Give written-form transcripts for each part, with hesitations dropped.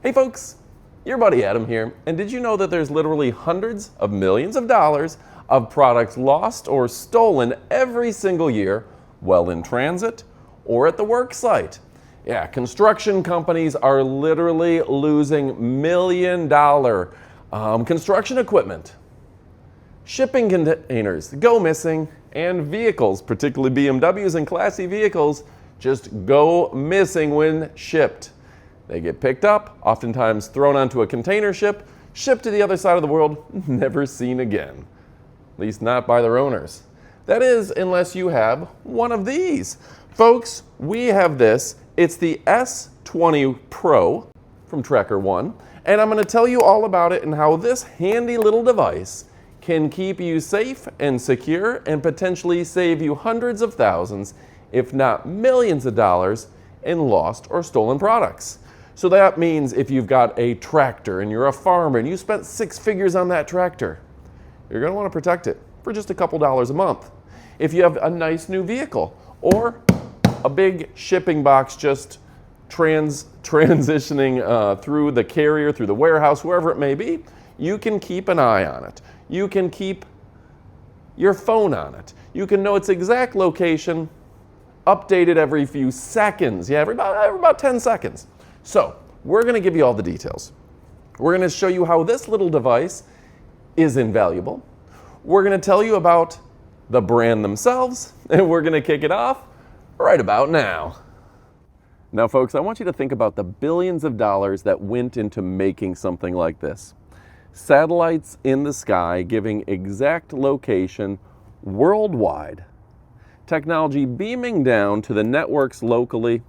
Hey folks, your buddy Adam here, and did you know that there's literally hundreds of millions of dollars of products lost or stolen every single year while in transit or at the work site? Yeah, construction companies are literally losing $1 million construction equipment. Shipping containers go missing, and vehicles, particularly BMWs and Class C vehicles, just go missing when shipped. They get picked up, oftentimes thrown onto a container ship, shipped to the other side of the world, never seen again. At least not by their owners. That is, unless you have one of these. Folks, we have this. It's the S20 Pro from TrackerOne, and I'm going to tell you all about it and how this handy little device can keep you safe and secure and potentially save you hundreds of thousands, if not millions of dollars in lost or stolen products. So that means if you've got a tractor and you're a farmer and you spent 6 figures on that tractor, you're going to want to protect it for just a couple dollars a month. If you have a nice new vehicle or a big shipping box just transitioning through the carrier, through the warehouse, wherever it may be, you can keep an eye on it. You can keep your phone on it. You can know its exact location, updated every few seconds. Yeah, every about 10 seconds. So we're going to give you all the details. We're going to show you how this little device is invaluable. We're going to tell you about the brand themselves, and we're going to kick it off right about now. Now, folks, I want you to think about the billions of dollars that went into making something like this. Satellites in the sky giving exact location worldwide. Technology beaming down to the networks locally,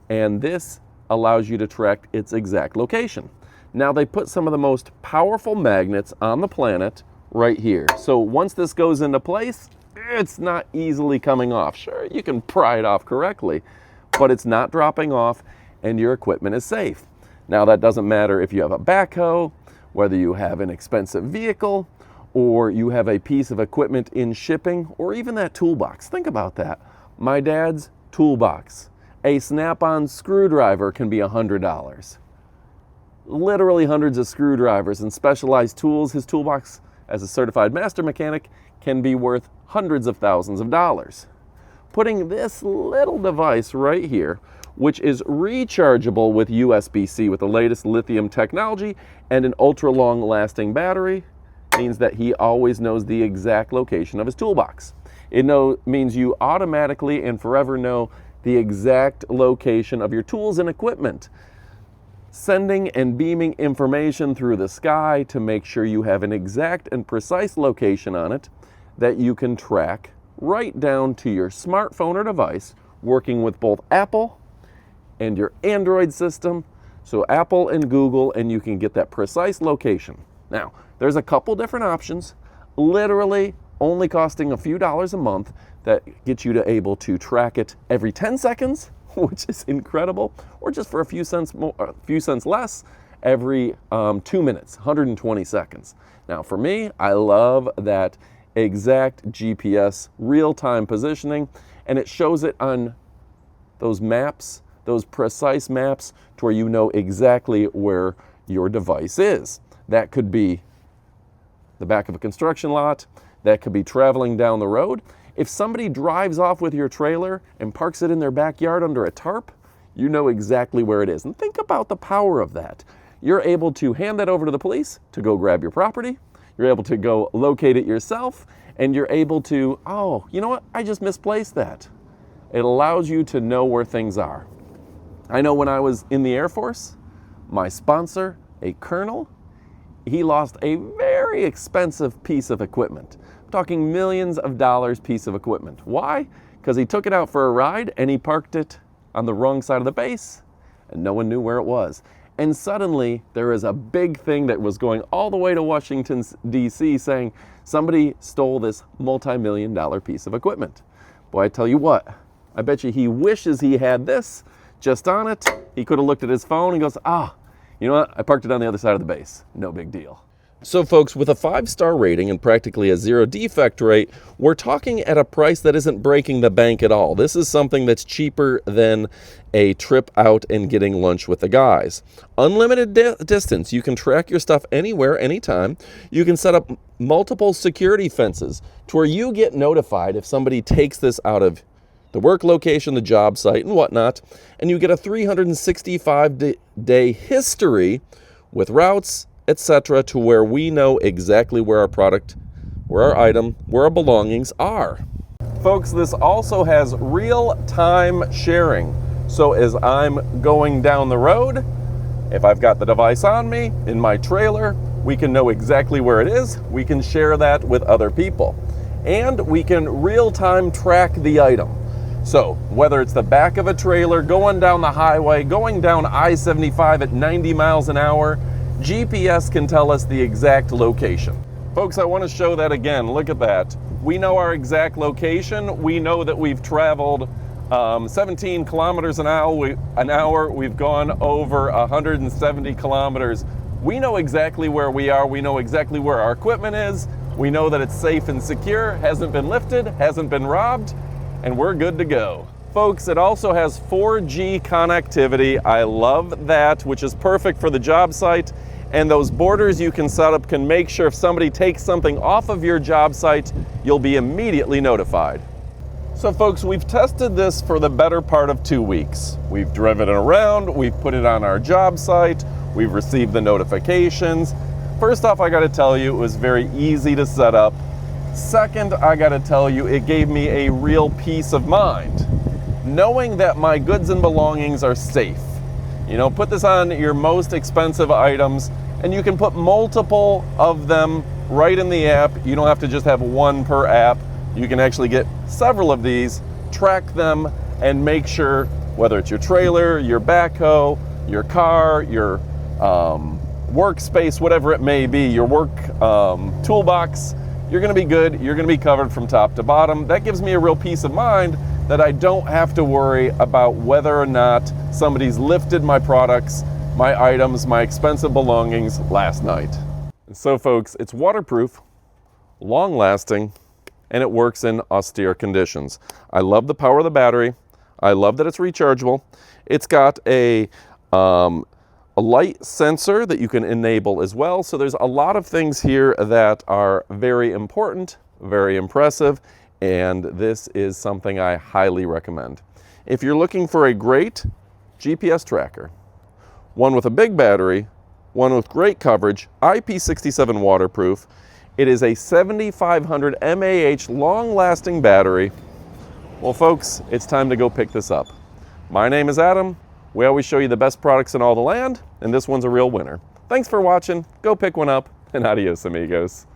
and this allows you to track its exact location. Now, they put some of the most powerful magnets on the planet right here. So once this goes into place, it's not easily coming off. Sure, you can pry it off correctly, but it's not dropping off and your equipment is safe. Now, that doesn't matter if you have a backhoe, whether you have an expensive vehicle, or you have a piece of equipment in shipping, or even that toolbox. Think about that. My dad's toolbox. A snap-on screwdriver can be $100. Literally hundreds of screwdrivers and specialized tools. His toolbox, as a certified master mechanic, can be worth hundreds of thousands of dollars. Putting this little device right here, which is rechargeable with USB-C with the latest lithium technology and an ultra-long lasting battery, means that he always knows the exact location of his toolbox. It means you automatically and forever know the exact location of your tools and equipment, sending and beaming information through the sky to make sure you have an exact and precise location on it that you can track right down to your smartphone or device, working with both Apple and your Android system, so Apple and Google, and you can get that precise location. Now, there's a couple different options, literally only costing a few dollars a month, that get you to able to track it every 10 seconds, which is incredible, or just for a few cents less every 2 minutes, 120 seconds. Now, for me, I love that exact GPS real-time positioning, and it shows it on those maps, those precise maps, to where you know exactly where your device is. That could be the back of a construction lot, that could be traveling down the road. If somebody drives off with your trailer and parks it in their backyard under a tarp, you know exactly where it is. And think about the power of that. You're able to hand that over to the police to go grab your property. You're able to go locate it yourself, and you're able to, oh, you know what? I just misplaced that. It allows you to know where things are. I know when I was in the Air Force, my sponsor, a colonel, he lost a very expensive piece of equipment. I'm talking millions of dollars piece of equipment. Why? Because he took it out for a ride and he parked it on the wrong side of the base and no one knew where it was. And suddenly there is a big thing that was going all the way to Washington, D.C. saying somebody stole this multi-million-dollar piece of equipment. Boy, I tell you what, I bet you he wishes he had this just on it. He could have looked at his phone and goes, you know what? I parked it on the other side of the base. No big deal. So folks, with a 5-star rating and practically a 0 defect rate, we're talking at a price that isn't breaking the bank at all. This is something that's cheaper than a trip out and getting lunch with the guys. Unlimited distance. You can track your stuff anywhere, anytime. You can set up multiple security fences to where you get notified if somebody takes this out of the work location, the job site, and whatnot. And you get a 365-day history with routes, etc., to where we know exactly where our product, where our item, where our belongings are. Folks, this also has real-time sharing. So as I'm going down the road, if I've got the device on me, in my trailer, we can know exactly where it is. We can share that with other people. And we can real-time track the item. So whether it's the back of a trailer, going down the highway, going down I-75 at 90 miles an hour, GPS can tell us the exact location. Folks, I want to show that again. Look at that. We know our exact location. We know that we've traveled 17 kilometers an hour. We've gone over 170 kilometers. We know exactly where we are. We know exactly where our equipment is. We know that it's safe and secure, hasn't been lifted, hasn't been robbed, and we're good to go. Folks, it also has 4G connectivity. I love that, which is perfect for the job site. And those borders you can set up can make sure if somebody takes something off of your job site, you'll be immediately notified. So folks, we've tested this for the better part of 2 weeks. We've driven it around, we've put it on our job site, we've received the notifications. First off, I gotta tell you, it was very easy to set up. Second, I gotta tell you, it gave me a real peace of mind, knowing that my goods and belongings are safe. You know, put this on your most expensive items, and you can put multiple of them right in the app. You don't have to just have one per app. You can actually get several of these, track them, and make sure, whether it's your trailer, your backhoe, your car, your workspace, whatever it may be, your work toolbox, you're gonna be good, you're gonna be covered from top to bottom. That gives me a real peace of mind that I don't have to worry about whether or not somebody's lifted my products, my items, my expensive belongings last night. So folks, it's waterproof, long-lasting, and it works in austere conditions. I love the power of the battery. I love that it's rechargeable. It's got a light sensor that you can enable as well. So there's a lot of things here that are very important, very impressive, and this is something I highly recommend. If you're looking for a great GPS tracker, one with a big battery, one with great coverage, IP67 waterproof, it is a 7500 mAh long-lasting battery. Well folks, it's time to go pick this up. My name is Adam. We always show you the best products in all the land, and this one's a real winner. Thanks for watching. Go pick one up, and adios amigos.